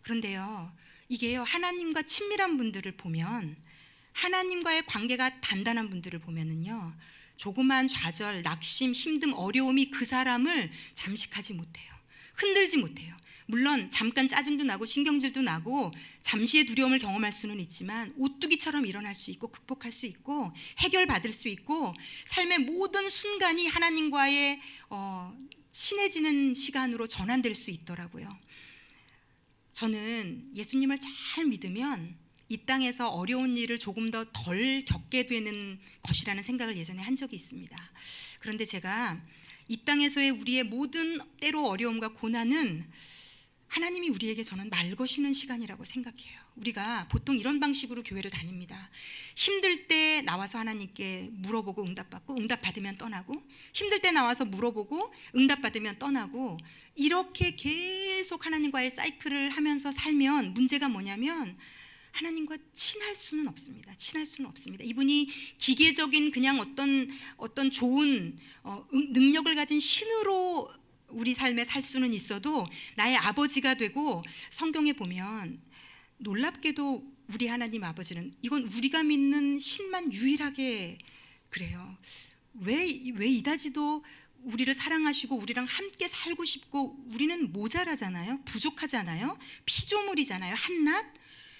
그런데요, 이게요, 하나님과 친밀한 분들을 보면, 하나님과의 관계가 단단한 분들을 보면은요, 조그만 좌절, 낙심, 힘듦, 어려움이 그 사람을 잠식하지 못해요. 흔들지 못해요. 물론 잠깐 짜증도 나고 신경질도 나고 잠시의 두려움을 경험할 수는 있지만, 오뚜기처럼 일어날 수 있고 극복할 수 있고 해결받을 수 있고, 삶의 모든 순간이 하나님과의 친해지는 시간으로 전환될 수 있더라고요. 저는 예수님을 잘 믿으면 이 땅에서 어려운 일을 조금 더 덜 겪게 되는 것이라는 생각을 예전에 한 적이 있습니다. 그런데 제가 이 땅에서의 우리의 모든 때로 어려움과 고난은 하나님이 우리에게 저는 말 거시는 시간이라고 생각해요. 우리가 보통 이런 방식으로 교회를 다닙니다. 힘들 때 나와서 하나님께 물어보고 응답받고, 응답받으면 떠나고, 힘들 때 나와서 물어보고 응답받으면 떠나고, 이렇게 계속 하나님과의 사이클을 하면서 살면 문제가 뭐냐면, 하나님과 친할 수는 없습니다. 친할 수는 없습니다. 이분이 기계적인 그냥 어떤 좋은 능력을 가진 신으로 우리 삶에 살 수는 있어도 나의 아버지가 되고, 성경에 보면 놀랍게도 우리 하나님 아버지는, 이건 우리가 믿는 신만 유일하게 그래요. 왜 이다지도 우리를 사랑하시고 우리랑 함께 살고 싶고, 우리는 모자라잖아요. 부족하잖아요. 피조물이잖아요. 한낱.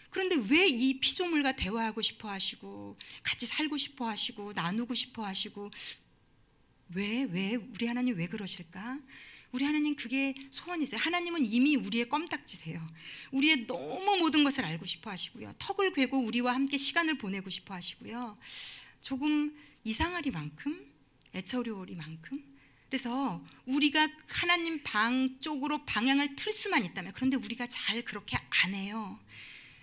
그런데 왜 이 피조물과 대화하고 싶어 하시고, 같이 살고 싶어 하시고, 나누고 싶어 하시고, 왜 우리 하나님 왜 그러실까? 우리 하나님 그게 소원이세요. 하나님은 이미 우리의 껌딱지세요. 우리의 너무 모든 것을 알고 싶어 하시고요, 턱을 괴고 우리와 함께 시간을 보내고 싶어 하시고요, 조금 이상하리만큼, 애처로우리만큼. 그래서 우리가 하나님 방 쪽으로 방향을 틀 수만 있다면, 그런데 우리가 잘 그렇게 안 해요.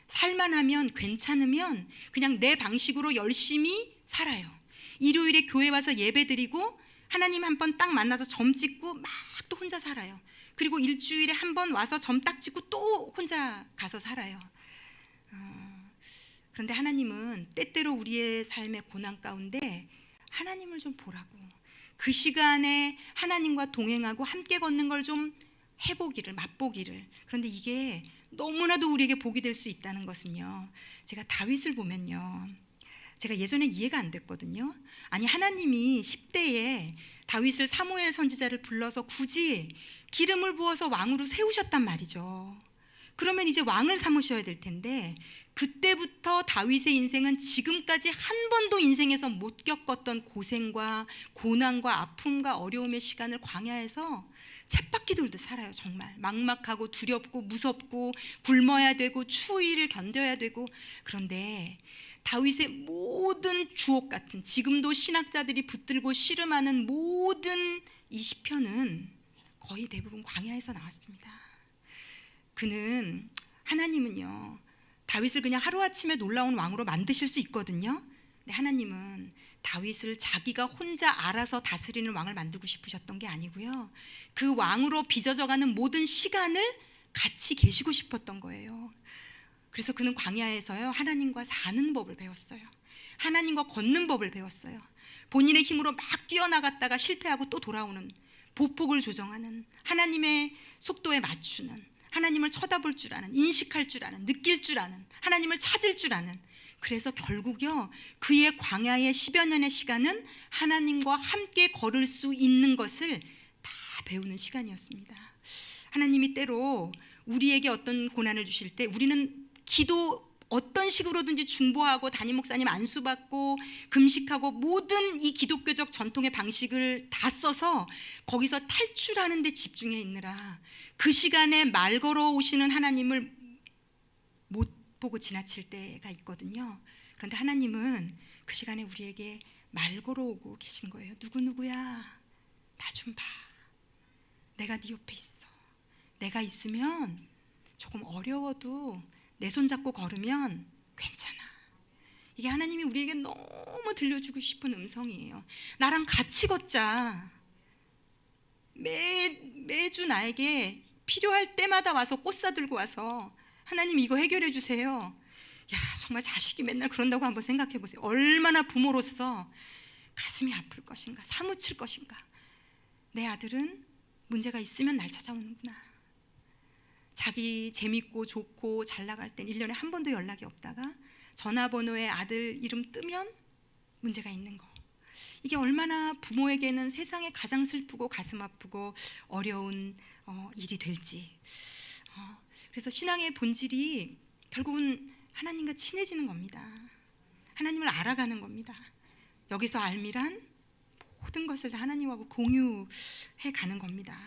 살만하면, 괜찮으면 그냥 내 방식으로 열심히 살아요. 일요일에 교회 와서 예배 드리고 하나님 한 번 딱 만나서 점 찍고 막 또 혼자 살아요. 그리고 일주일에 한 번 와서 점 딱 찍고 또 혼자 가서 살아요. 그런데 하나님은 때때로 우리의 삶의 고난 가운데 하나님을 좀 보라고, 그 시간에 하나님과 동행하고 함께 걷는 걸 좀 해보기를, 맛보기를. 그런데 이게 너무나도 우리에게 복이 될 수 있다는 것은요, 제가 다윗을 보면요, 제가 예전에 이해가 안 됐거든요. 아니, 하나님이 10대에 다윗을 사무엘 선지자를 불러서 굳이 기름을 부어서 왕으로 세우셨단 말이죠. 그러면 이제 왕을 삼으셔야 될 텐데, 그때부터 다윗의 인생은 지금까지 한 번도 인생에서 못 겪었던 고생과 고난과 아픔과 어려움의 시간을 광야에서 쳇바퀴 돌듯 살아요. 정말 막막하고 두렵고 무섭고 굶어야 되고 추위를 견뎌야 되고. 그런데 다윗의 모든 주옥 같은, 지금도 신학자들이 붙들고 씨름하는 모든 이 시편은 거의 대부분 광야에서 나왔습니다. 그는, 하나님은요, 다윗을 그냥 하루아침에 놀라운 왕으로 만드실 수 있거든요. 근데 하나님은 다윗을 자기가 혼자 알아서 다스리는 왕을 만들고 싶으셨던 게 아니고요, 그 왕으로 빚어져가는 모든 시간을 같이 계시고 싶었던 거예요. 그래서 그는 광야에서요, 하나님과 사는 법을 배웠어요. 하나님과 걷는 법을 배웠어요. 본인의 힘으로 막 뛰어나갔다가 실패하고 또 돌아오는, 보폭을 조정하는, 하나님의 속도에 맞추는, 하나님을 쳐다볼 줄 아는, 인식할 줄 아는, 느낄 줄 아는, 하나님을 찾을 줄 아는. 그래서 결국요, 그의 광야의 10여 년의 시간은 하나님과 함께 걸을 수 있는 것을 다 배우는 시간이었습니다. 하나님이 때로 우리에게 어떤 고난을 주실 때 우리는 기도 어떤 식으로든지 중보하고 담임 목사님 안수받고 금식하고 모든 이 기독교적 전통의 방식을 다 써서 거기서 탈출하는 데 집중해 있느라 그 시간에 말 걸어오시는 하나님을 못 보고 지나칠 때가 있거든요. 그런데 하나님은 그 시간에 우리에게 말 걸어오고 계신 거예요. 누구누구야, 나 좀 봐. 내가 네 옆에 있어. 내가 있으면 조금 어려워도 내 손 잡고 걸으면 괜찮아. 이게 하나님이 우리에게 너무 들려주고 싶은 음성이에요. 나랑 같이 걷자. 매주 나에게 필요할 때마다 와서 꽃 사들고 와서 하나님 이거 해결해 주세요. 야, 정말 자식이 맨날 그런다고 한번 생각해 보세요. 얼마나 부모로서 가슴이 아플 것인가, 사무칠 것인가. 내 아들은 문제가 있으면 날 찾아오는구나. 자기 재밌고 좋고 잘 나갈 땐 1년에 한 번도 연락이 없다가 전화번호에 아들 이름 뜨면 문제가 있는 거. 이게 얼마나 부모에게는 세상에 가장 슬프고 가슴 아프고 어려운 일이 될지. 그래서 신앙의 본질이 결국은 하나님과 친해지는 겁니다. 하나님을 알아가는 겁니다. 여기서 알미란 모든 것을 다 하나님하고 공유해 가는 겁니다.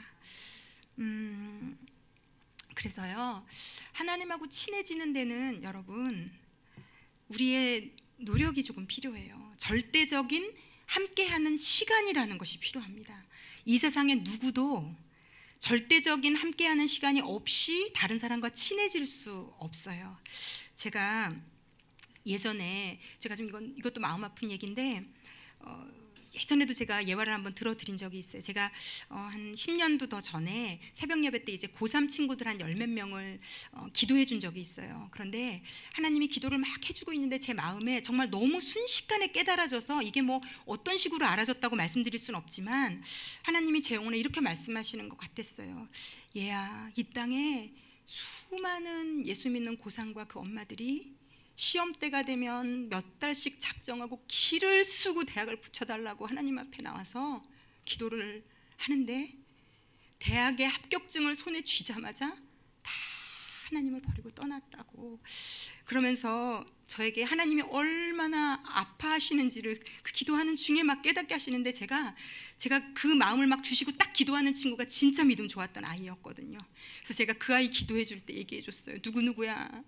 그래서요, 하나님하고 친해지는 데는 여러분 우리의 노력이 조금 필요해요. 절대적인 함께하는 시간이라는 것이 필요합니다. 이 세상에 누구도 절대적인 함께하는 시간이 없이 다른 사람과 친해질 수 없어요. 제가 예전에 제가 좀 이것도 마음 아픈 얘기인데 예전에도 제가 예화를 한번 들어드린 적이 있어요. 제가 한 10년도 더 전에 새벽 예배 때 이제 고3 친구들 한 10몇 명을 기도해 준 적이 있어요. 그런데 하나님이 기도를 막 해주고 있는데 제 마음에 정말 너무 순식간에 깨달아져서 이게 뭐 어떤 식으로 알아졌다고 말씀드릴 수는 없지만 하나님이 제 영혼에 이렇게 말씀하시는 것 같았어요. 얘야, 이 땅에 수많은 예수 믿는 고3과 그 엄마들이 시험 때가 되면 몇 달씩 작정하고 기를 쓰고 대학을 붙여달라고 하나님 앞에 나와서 기도를 하는데 대학의 합격증을 손에 쥐자마자 다 하나님을 버리고 떠났다고. 그러면서 저에게 하나님이 얼마나 아파하시는지를 그 기도하는 중에 막 깨닫게 하시는데 제가 그 마음을 막 주시고 딱 기도하는 친구가 진짜 믿음 좋았던 아이였거든요. 그래서 제가 그 아이 기도해 줄 때 얘기해 줬어요. 누구누구야,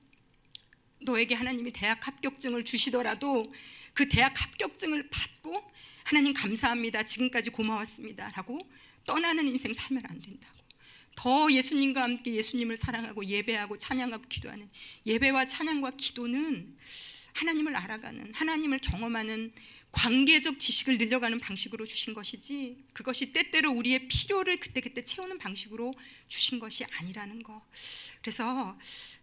너에게 하나님이 대학 합격증을 주시더라도 그 대학 합격증을 받고 하나님 감사합니다, 지금까지 고마웠습니다 라고 떠나는 인생 살면 안 된다고. 더 예수님과 함께 예수님을 사랑하고 예배하고 찬양하고 기도하는 예배와 찬양과 기도는 하나님을 알아가는, 하나님을 경험하는 관계적 지식을 늘려가는 방식으로 주신 것이지 그것이 때때로 우리의 필요를 그때그때 채우는 방식으로 주신 것이 아니라는 거. 그래서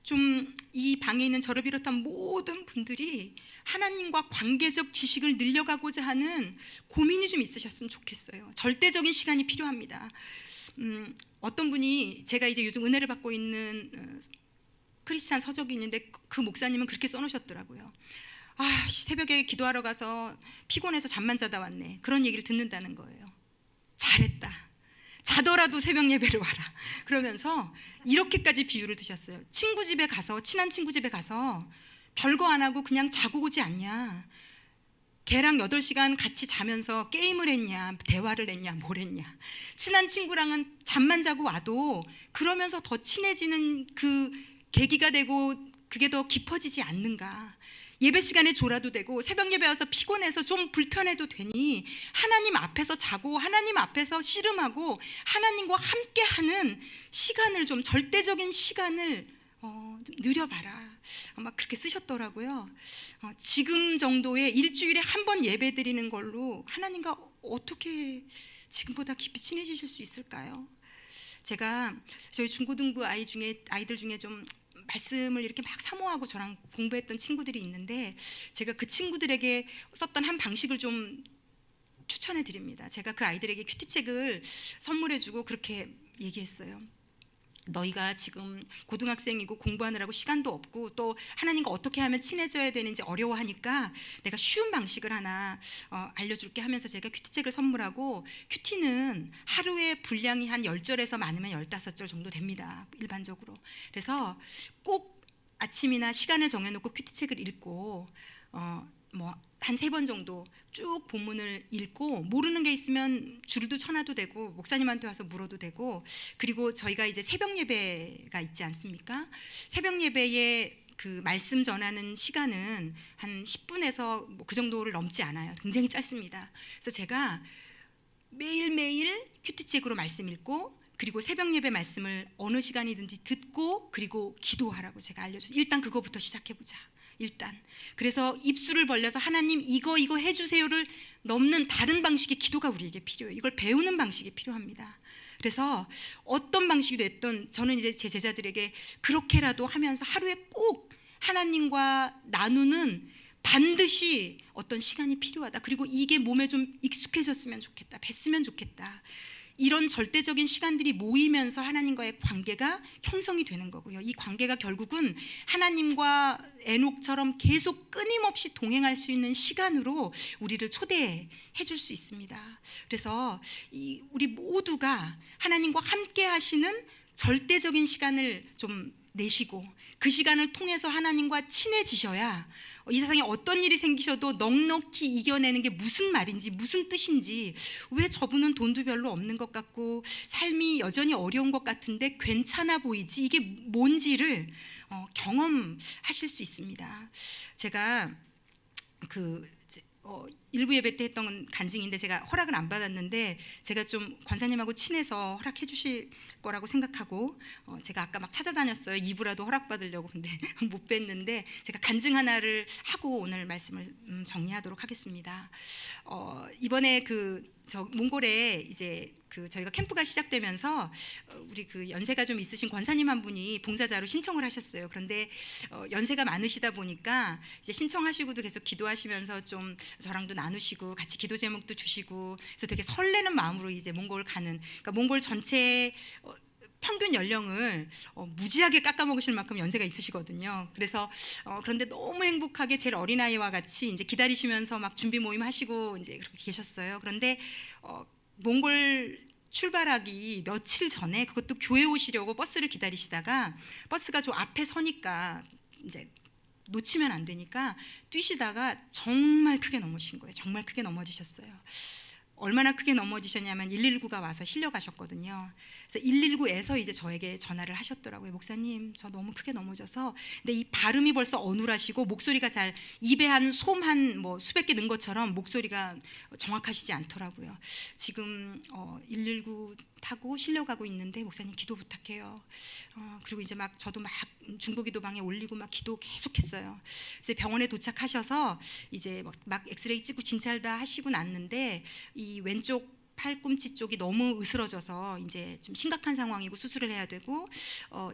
좀 이 방에 있는 저를 비롯한 모든 분들이 하나님과 관계적 지식을 늘려가고자 하는 고민이 좀 있으셨으면 좋겠어요. 절대적인 시간이 필요합니다. 어떤 분이 제가 이제 요즘 은혜를 받고 있는 크리스찬 서적이 있는데 그 목사님은 그렇게 써놓으셨더라고요. 새벽에 기도하러 가서 피곤해서 잠만 자다 왔네. 그런 얘기를 듣는다는 거예요. 잘했다. 자더라도 새벽 예배를 와라. 그러면서 이렇게까지 비유를 드셨어요. 친구 집에 가서, 친한 친구 집에 가서 별거 안 하고 그냥 자고 오지 않냐. 걔랑 8시간 같이 자면서 게임을 했냐, 대화를 했냐, 뭘 했냐. 친한 친구랑은 잠만 자고 와도 그러면서 더 친해지는 그 계기가 되고 그게 더 깊어지지 않는가. 예배 시간에 졸아도 되고 새벽 예배 와서 피곤해서 좀 불편해도 되니 하나님 앞에서 자고 하나님 앞에서 씨름하고 하나님과 함께하는 시간을 좀, 절대적인 시간을 좀 늘려봐라. 아마 그렇게 쓰셨더라고요. 지금 정도의 일주일에 한 번 예배 드리는 걸로 하나님과 어떻게 지금보다 깊이 친해지실 수 있을까요? 제가 저희 중고등부 아이들 중에 좀 말씀을 이렇게 막 사모하고 저랑 공부했던 친구들이 있는데 제가 그 친구들에게 썼던 한 방식을 좀 추천해 드립니다. 제가 그 아이들에게 큐티책을 선물해 주고 그렇게 얘기했어요. 너희가 지금 고등학생이고 공부하느라고 시간도 없고 또 하나님과 어떻게 하면 친해져야 되는지 어려워하니까 내가 쉬운 방식을 하나 알려줄게 하면서 제가 큐티책을 선물하고, 큐티는 하루에 분량이 한 10절에서 많으면 15절 정도 됩니다, 일반적으로. 그래서 꼭 아침이나 시간을 정해놓고 큐티책을 읽고 뭐 한 3번 정도 쭉 본문을 읽고 모르는 게 있으면 줄도 쳐놔도 되고 목사님한테 와서 물어도 되고, 그리고 저희가 이제 새벽 예배가 있지 않습니까? 새벽 예배에 그 말씀 전하는 시간은 한 10분에서 뭐 그 정도를 넘지 않아요. 굉장히 짧습니다. 그래서 제가 매일매일 큐티책으로 말씀 읽고, 그리고 새벽 예배 말씀을 어느 시간이든지 듣고, 그리고 기도하라고 제가 알려줬어요. 일단 그거부터 시작해보자. 일단 그래서 입술을 벌려서 하나님 이거 해주세요를 넘는 다른 방식의 기도가 우리에게 필요해요. 이걸 배우는 방식이 필요합니다. 그래서 어떤 방식이 됐든 저는 이제 제 제자들에게 그렇게라도 하면서 하루에 꼭 하나님과 나누는 반드시 어떤 시간이 필요하다. 그리고 이게 몸에 좀 익숙해졌으면 좋겠다. 뱄으면 좋겠다. 이런 절대적인 시간들이 모이면서 하나님과의 관계가 형성이 되는 거고요. 이 관계가 결국은 하나님과 에녹처럼 계속 끊임없이 동행할 수 있는 시간으로 우리를 초대해 줄 수 있습니다. 그래서 우리 모두가 하나님과 함께 하시는 절대적인 시간을 좀 내시고 그 시간을 통해서 하나님과 친해지셔야 이 세상에 어떤 일이 생기셔도 넉넉히 이겨내는 게 무슨 말인지, 무슨 뜻인지, 왜 저분은 돈도 별로 없는 것 같고 삶이 여전히 어려운 것 같은데 괜찮아 보이지, 이게 뭔지를 경험하실 수 있습니다. 제가 일부 예배 때 했던 간증인데 제가 허락을 안 받았는데, 제가 좀 권사님하고 친해서 허락해 주실 거라고 생각하고 제가 아까 막 찾아다녔어요. 2부라도 허락받으려고. 근데 못 뵀는데 제가 간증 하나를 하고 오늘 말씀을 정리하도록 하겠습니다. 이번에 몽골에 이제 저희가 캠프가 시작되면서 우리 연세가 좀 있으신 권사님 한 분이 봉사자로 신청을 하셨어요. 그런데 연세가 많으시다 보니까 이제 신청하시고도 계속 기도하시면서 좀 저랑도 나누시고 같이 기도 제목도 주시고, 그래서 되게 설레는 마음으로 이제 몽골 가는, 그러니까 몽골 전체 평균 연령을 무지하게 깎아먹으실 만큼 연세가 있으시거든요. 그래서 그런데 너무 행복하게 제일 어린아이와 같이 이제 기다리시면서 막 준비 모임 하시고 이제 그렇게 계셨어요. 그런데 몽골 출발하기 며칠 전에 그것도 교회 오시려고 버스를 기다리시다가 버스가 좀 앞에 서니까 이제 놓치면 안 되니까 뛰시다가 정말 크게 넘어지신 거예요. 정말 크게 넘어지셨어요. 얼마나 크게 넘어지셨냐면 119가 와서 실려가셨거든요. 그래서 119에서 이제 저에게 전화를 하셨더라고요. 목사님, 저 너무 크게 넘어져서, 근데 이 발음이 벌써 어눌하시고 목소리가 잘, 입에 한 솜 한 뭐 수백 개 넣은 것처럼 목소리가 정확하시지 않더라고요. 지금 119 타고 실려가고 있는데 목사님 기도 부탁해요. 그리고 이제 막 저도 막 중보기도방에 올리고 막 기도 계속했어요. 그래서 병원에 도착하셔서 이제 막 엑스레이 찍고 진찰 다 하시고 났는데 이 왼쪽 팔꿈치 쪽이 너무 으스러져서 이제 좀 심각한 상황이고 수술을 해야 되고,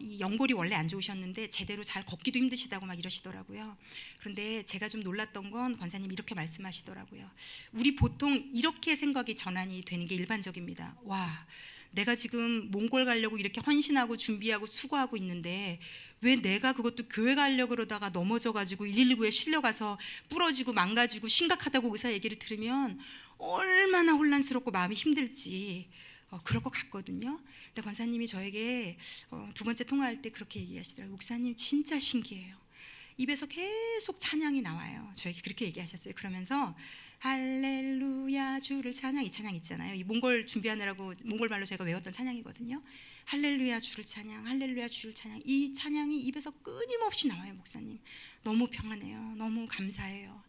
이 연골이 원래 안 좋으셨는데 제대로 잘 걷기도 힘드시다고 막 이러시더라고요. 그런데 제가 좀 놀랐던 건 권사님이 이렇게 말씀하시더라고요. 우리 보통 이렇게 생각이 전환이 되는 게 일반적입니다. 와, 내가 지금 몽골 가려고 이렇게 헌신하고 준비하고 수고하고 있는데 왜 내가 그것도 교회 가려고 그러다가 넘어져가지고 119에 실려가서 부러지고 망가지고 심각하다고 의사 얘기를 들으면 얼마나 혼란스럽고 마음이 힘들지, 그럴 것 같거든요. 근데 권사님이 저에게 두 번째 통화할 때 그렇게 얘기하시더라고요. 목사님 진짜 신기해요. 입에서 계속 찬양이 나와요. 저에게 그렇게 얘기하셨어요. 그러면서 할렐루야 주를 찬양, 이 찬양 있잖아요. 이 몽골 준비하느라고 몽골 말로 제가 외웠던 찬양이거든요. 할렐루야 주를 찬양, 할렐루야 주를 찬양, 이 찬양이 입에서 끊임없이 나와요. 목사님 너무 평안해요. 너무 감사해요.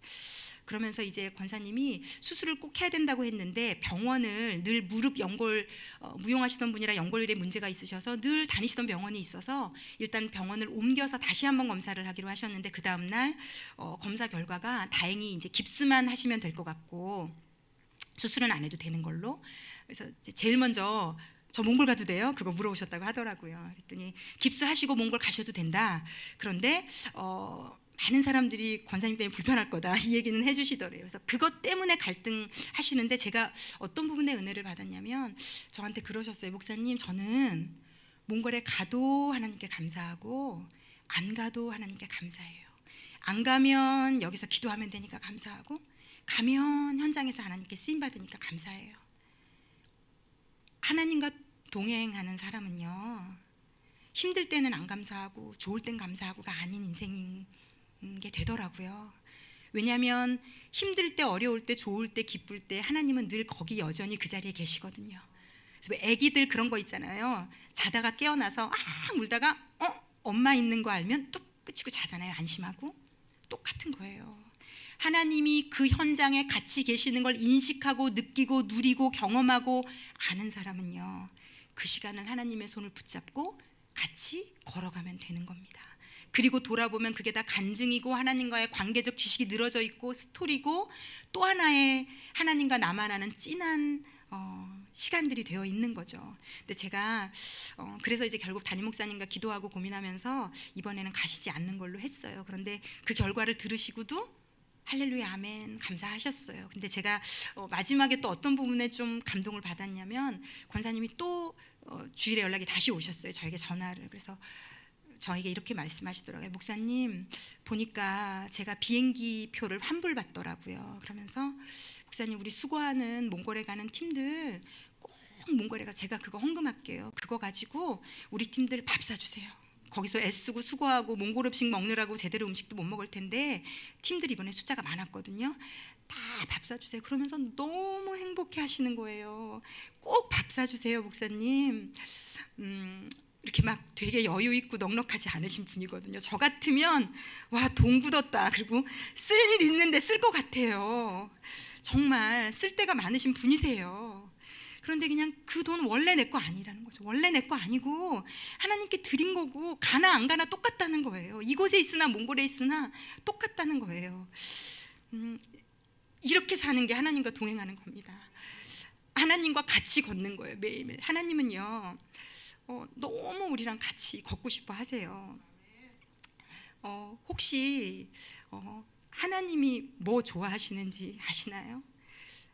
그러면서 이제 권사님이 수술을 꼭 해야 된다고 했는데 병원을 늘 무릎 연골 무용하시던 분이라 연골에 문제가 있으셔서 늘 다니시던 병원이 있어서 일단 병원을 옮겨서 다시 한번 검사를 하기로 하셨는데, 그 다음 날 검사 결과가 다행히 이제 깁스만 하시면 될 것 같고 수술은 안 해도 되는 걸로. 그래서 제일 먼저 저 몽골 가도 돼요? 그거 물어보셨다고 하더라고요. 그랬더니 깁스하시고 몽골 가셔도 된다. 그런데 많은 사람들이 권사님 때문에 불편할 거다 이 얘기는 해주시더래요. 그래서 그것 때문에 갈등하시는데 제가 어떤 부분에 은혜를 받았냐면 저한테 그러셨어요. 목사님, 저는 몽골에 가도 하나님께 감사하고 안 가도 하나님께 감사해요. 안 가면 여기서 기도하면 되니까 감사하고, 가면 현장에서 하나님께 쓰임 받으니까 감사해요. 하나님과 동행하는 사람은요, 힘들 때는 안 감사하고 좋을 땐 감사하고가 아닌 인생인 게 되더라고요. 왜냐하면 힘들 때, 어려울 때, 좋을 때, 기쁠 때 하나님은 늘 거기 여전히 그 자리에 계시거든요. 그래서 왜 애기들 그런 거 있잖아요. 자다가 깨어나서 울다가 엄마 있는 거 알면 뚝 끄치고 자잖아요. 안심하고. 똑같은 거예요. 하나님이 그 현장에 같이 계시는 걸 인식하고 느끼고 누리고 경험하고 아는 사람은요, 그 시간을 하나님의 손을 붙잡고 같이 걸어가면 되는 겁니다. 그리고 돌아보면 그게 다 간증이고 하나님과의 관계적 지식이 늘어져 있고 스토리고 또 하나의 하나님과 나만 아는 진한 시간들이 되어 있는 거죠. 근데 제가 그래서 이제 결국 담임 목사님과 기도하고 고민하면서 이번에는 가시지 않는 걸로 했어요. 그런데 그 결과를 들으시고도 할렐루야 아멘 감사하셨어요. 근데 제가 마지막에 또 어떤 부분에 좀 감동을 받았냐면 권사님이 또 주일에 연락이 다시 오셨어요. 저에게 전화를. 그래서 저에게 이렇게 말씀하시더라고요. 목사님 보니까 제가 비행기 표를 환불받더라고요. 그러면서 목사님 우리 수고하는 몽골에 가는 팀들 꼭 몽골에 가 제가 그거 헌금할게요. 그거 가지고 우리 팀들 밥 사주세요. 거기서 애쓰고 수고하고 몽골 음식 먹느라고 제대로 음식도 못 먹을 텐데 팀들 이번에 숫자가 많았거든요. 다 밥 사주세요. 그러면서 너무 행복해 하시는 거예요. 꼭 밥 사주세요 목사님. 이렇게 막 되게 여유 있고 넉넉하지 않으신 분이거든요. 저 같으면 와 돈 굳었다. 그리고 쓸 일 있는데 쓸 것 같아요. 정말 쓸 데가 많으신 분이세요. 그런데 그냥 그 돈 원래 내 거 아니라는 거죠. 원래 내 거 아니고 하나님께 드린 거고 가나 안 가나 똑같다는 거예요. 이곳에 있으나 몽골에 있으나 똑같다는 거예요. 이렇게 사는 게 하나님과 동행하는 겁니다. 하나님과 같이 걷는 거예요. 매일매일. 하나님은요 너무 우리랑 같이 걷고 싶어 하세요. 혹시 하나님이 뭐 좋아하시는지 아시나요?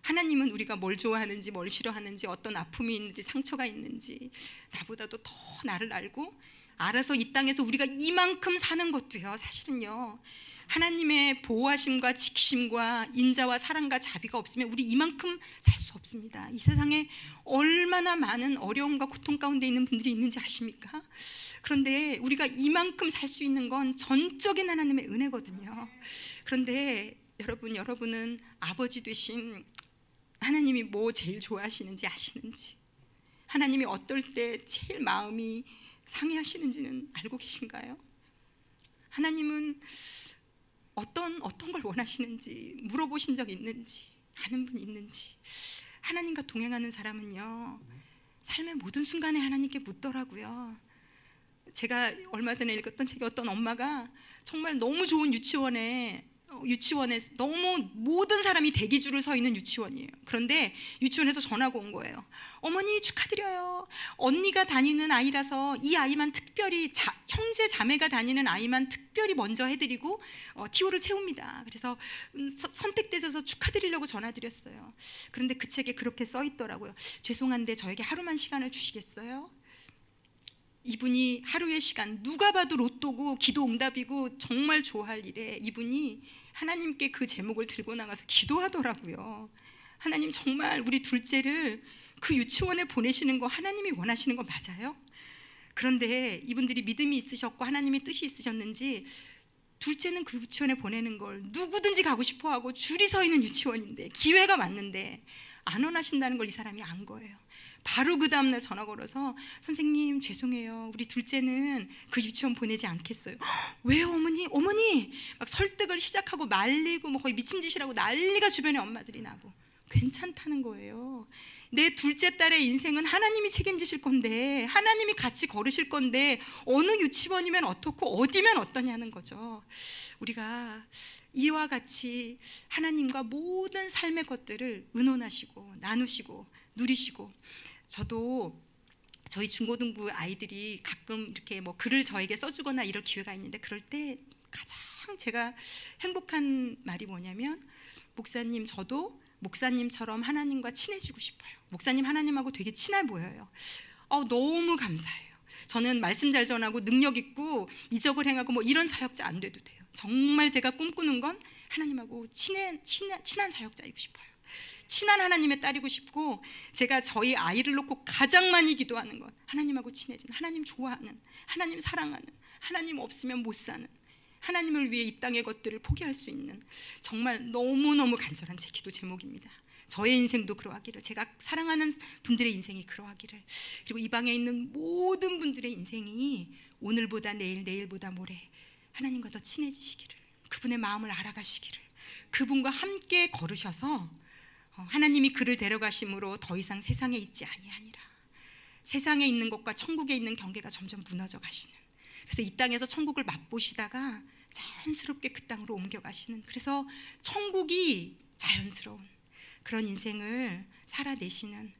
하나님은 우리가 뭘 좋아하는지 뭘 싫어하는지 어떤 아픔이 있는지 상처가 있는지 나보다도 더 나를 알고 알아서 이 땅에서 우리가 이만큼 사는 것도요 사실은요 하나님의 보호하심과 지키심과 인자와 사랑과 자비가 없으면 우리 이만큼 살 수 없습니다. 이 세상에 얼마나 많은 어려움과 고통 가운데 있는 분들이 있는지 아십니까? 그런데 우리가 이만큼 살 수 있는 건 전적인 하나님의 은혜거든요. 그런데 여러분은 아버지 되신 하나님이 뭐 제일 좋아하시는지 아시는지, 하나님이 어떨 때 제일 마음이 상해하시는지는 알고 계신가요? 하나님은 어떤 걸 원하시는지 물어보신 적 있는지 아는 분 있는지. 하나님과 동행하는 사람은요 삶의 모든 순간에 하나님께 묻더라고요. 제가 얼마 전에 읽었던 책에 어떤 엄마가 정말 너무 좋은 유치원에 너무 모든 사람이 대기줄을 서 있는 유치원이에요. 그런데 유치원에서 전화가 온 거예요. 어머니 축하드려요. 언니가 다니는 아이라서 이 아이만 특별히 형제 자매가 다니는 아이만 특별히 먼저 해드리고 티오를 채웁니다. 그래서 선택되셔서 축하드리려고 전화드렸어요. 그런데 그 책에 그렇게 써 있더라고요. 죄송한데 저에게 하루만 시간을 주시겠어요? 이분이 하루의 시간, 누가 봐도 로또고 기도 응답이고 정말 좋아할 일에 이분이 하나님께 그 제목을 들고 나가서 기도하더라고요. 하나님 정말 우리 둘째를 그 유치원에 보내시는 거 하나님이 원하시는 거 맞아요? 그런데 이분들이 믿음이 있으셨고 하나님의 뜻이 있으셨는지 둘째는 그 유치원에 보내는 걸 누구든지 가고 싶어하고 줄이 서 있는 유치원인데 기회가 왔는데 안 원하신다는 걸 이 사람이 안 거예요. 바로 그 다음날 전화 걸어서 선생님 죄송해요. 우리 둘째는 그 유치원 보내지 않겠어요. 왜요 어머니? 막 설득을 시작하고 말리고 뭐 거의 미친 짓이라고 난리가 주변에 엄마들이 나고 괜찮다는 거예요. 내 둘째 딸의 인생은 하나님이 책임지실 건데 하나님이 같이 걸으실 건데 어느 유치원이면 어떻고 어디면 어떠냐는 거죠. 우리가 이와 같이 하나님과 모든 삶의 것들을 의논하시고 나누시고 누리시고 저도 저희 중고등부 아이들이 가끔 이렇게 뭐 글을 저에게 써주거나 이럴 기회가 있는데 그럴 때 가장 제가 행복한 말이 뭐냐면 목사님 저도 목사님처럼 하나님과 친해지고 싶어요. 목사님 하나님하고 되게 친해 보여요. 너무 감사해요. 저는 말씀 잘 전하고 능력 있고 이적을 행하고 뭐 이런 사역자 안 돼도 돼요. 정말 제가 꿈꾸는 건 하나님하고 친한 사역자이고 싶어요. 친한 하나님의 딸이고 싶고, 제가 저희 아이를 놓고 가장 많이 기도하는 것, 하나님하고 친해진, 하나님 좋아하는, 하나님 사랑하는, 하나님 없으면 못 사는, 하나님을 위해 이 땅의 것들을 포기할 수 있는, 정말 너무너무 간절한 제 기도 제목입니다. 저의 인생도 그러하기를, 제가 사랑하는 분들의 인생이 그러하기를, 그리고 이 방에 있는 모든 분들의 인생이 오늘보다 내일, 내일보다 모레 하나님과 더 친해지시기를, 그분의 마음을 알아가시기를, 그분과 함께 걸으셔서 하나님이 그를 데려가심으로 더 이상 세상에 있지 아니하니라. 세상에 있는 것과 천국에 있는 경계가 점점 무너져 가시는, 그래서 이 땅에서 천국을 맛보시다가 자연스럽게 그 땅으로 옮겨가시는, 그래서 천국이 자연스러운 그런 인생을 살아내시는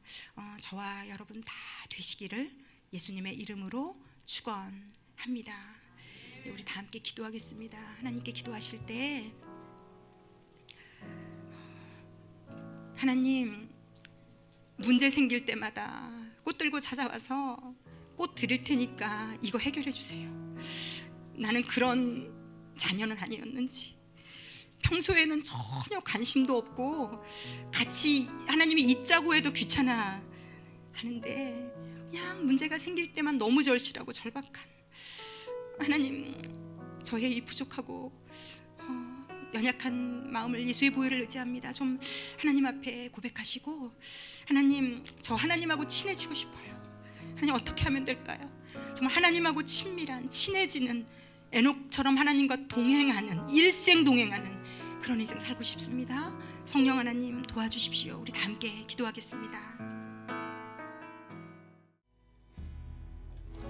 저와 여러분 다 되시기를 예수님의 이름으로 축원합니다. 우리 다 함께 기도하겠습니다. 하나님께 기도하실 때, 하나님, 문제 생길 때마다 꽃 들고 찾아와서 꽃 드릴 테니까 이거 해결해 주세요. 나는 그런 자녀는 아니었는지, 평소에는 전혀 관심도 없고 같이 하나님이 있자고 해도 귀찮아 하는데, 그냥 문제가 생길 때만 너무 절실하고 절박한 하나님, 저의 이 부족하고 연약한 마음을 예수의 보혈을 의지합니다. 좀 하나님 앞에 고백하시고, 하나님, 저 하나님하고 친해지고 싶어요. 하나님, 어떻게 하면 될까요? 정말 하나님하고 친밀한, 친해지는, 에녹처럼 하나님과 동행하는, 일생 동행하는 그런 인생 살고 싶습니다. 성령 하나님 도와주십시오. 우리 다 함께 기도하겠습니다.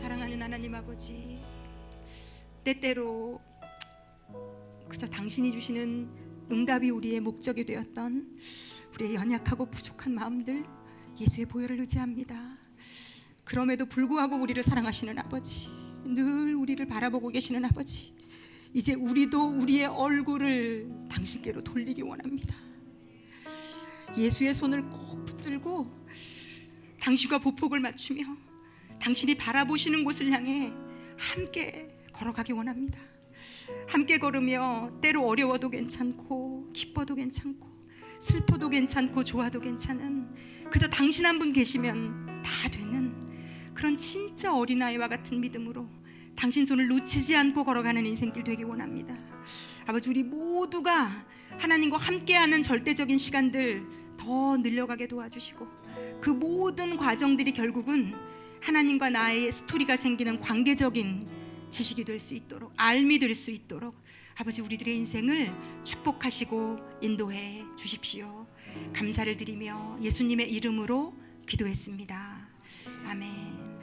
사랑하는 하나님 아버지, 때때로 그저 당신이 주시는 응답이 우리의 목적이 되었던 우리의 연약하고 부족한 마음들 예수의 보혈을 의지합니다. 그럼에도 불구하고 우리를 사랑하시는 아버지, 늘 우리를 바라보고 계시는 아버지, 이제 우리도 우리의 얼굴을 당신께로 돌리기 원합니다. 예수의 손을 꼭 붙들고 당신과 보폭을 맞추며 당신이 바라보시는 곳을 향해 함께 걸어가기 원합니다. 함께 걸으며 때로 어려워도 괜찮고, 기뻐도 괜찮고, 슬퍼도 괜찮고, 좋아도 괜찮은, 그저 당신 한 분 계시면 다 되는 그런 진짜 어린아이와 같은 믿음으로 당신 손을 놓치지 않고 걸어가는 인생길 되기 원합니다. 아버지, 우리 모두가 하나님과 함께하는 절대적인 시간들 더 늘려가게 도와주시고, 그 모든 과정들이 결국은 하나님과 나의 스토리가 생기는 관계적인 지식이 될 수 있도록, 알미 될 수 있도록 아버지, 우리들의 인생을 축복하시고 인도해 주십시오. 감사를 드리며 예수님의 이름으로 기도했습니다. 아멘.